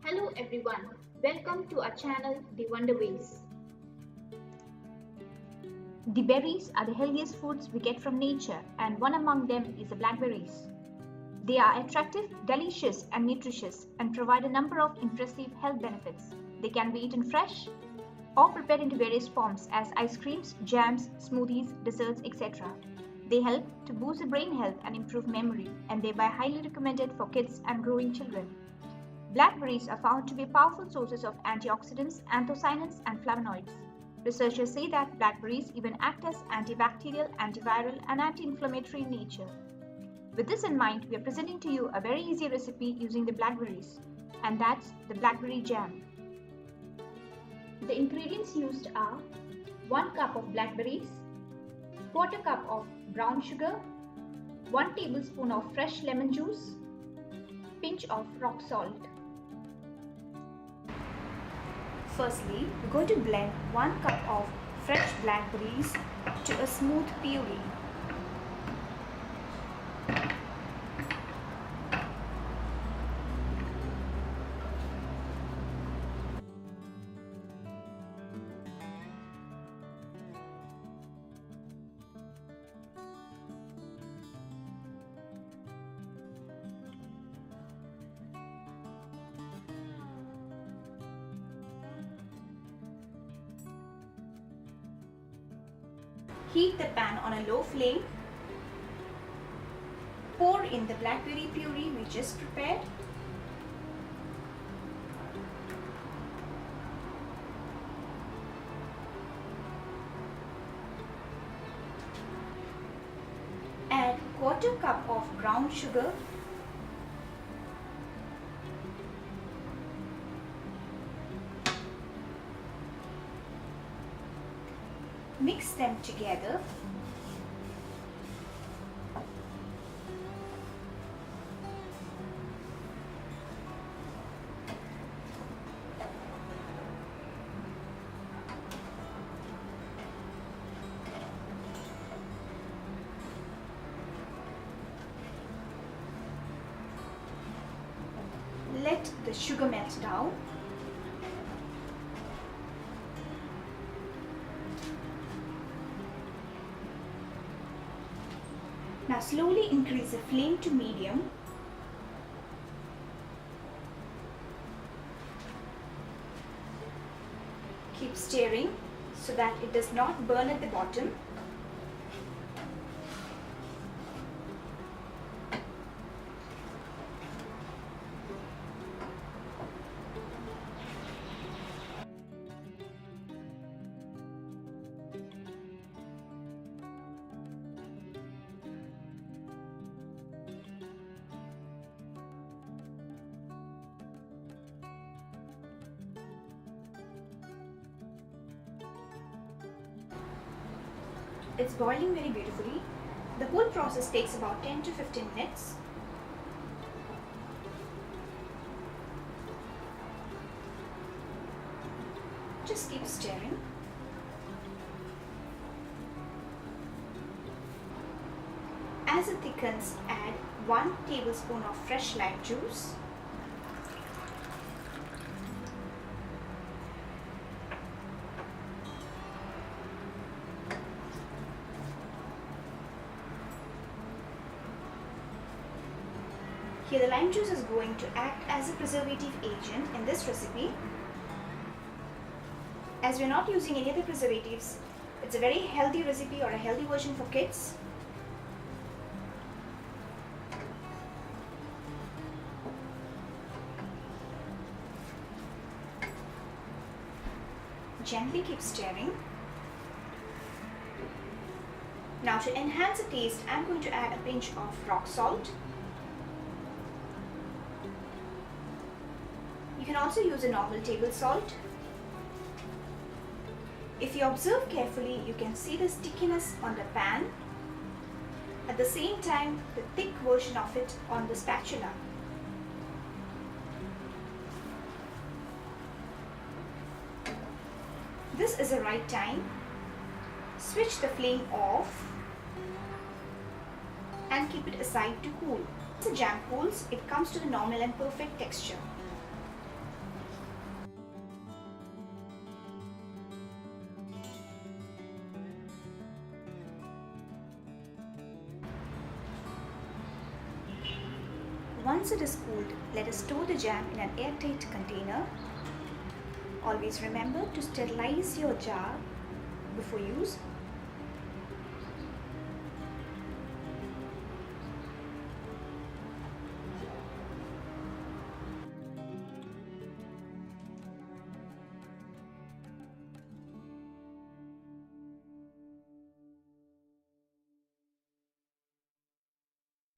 Hello everyone, welcome to our channel The Wonderways. The berries are the healthiest foods we get from nature, and one among them is the blackberries. They are attractive, delicious and nutritious and provide a number of impressive health benefits. They can be eaten fresh or prepared into various forms as ice creams, jams, smoothies, desserts, etc. They help to boost the brain health and improve memory, and thereby highly recommended for kids and growing children. Blackberries are found to be powerful sources of antioxidants, anthocyanins, and flavonoids. Researchers say that blackberries even act as antibacterial, antiviral, and anti-inflammatory in nature. With this in mind, we are presenting to you a very easy recipe using the blackberries, and that's the Blackberry Jam. The ingredients used are 1 cup of blackberries, quarter cup of brown sugar, 1 tablespoon of fresh lemon juice, pinch of rock salt. Firstly, we're going to blend 1 cup of fresh blackberries to a smooth puree. Heat the pan on a low flame. Pour in the blackberry puree we just prepared. Add quarter cup of brown sugar. Mix them together. Let the sugar melt down. Now slowly increase the flame to medium. Keep stirring so that it does not burn at the bottom. It's boiling very beautifully. The whole process takes about 10 to 15 minutes. Just keep stirring. As it thickens, add 1 tablespoon of fresh lime juice. Here the lime juice is going to act as a preservative agent in this recipe. As we are not using any other preservatives, it's a very healthy recipe or a healthy version for kids. Gently keep stirring. Now to enhance the taste, I'm going to add a pinch of rock salt. You can also use a normal table salt. If you observe carefully, you can see the stickiness on the pan. At the same time, the thick version of it on the spatula. This is the right time. Switch the flame off and keep it aside to cool. Once the jam cools, it comes to the normal and perfect texture. Once it is cooled, let us store the jam in an airtight container. Always remember to sterilize your jar before use.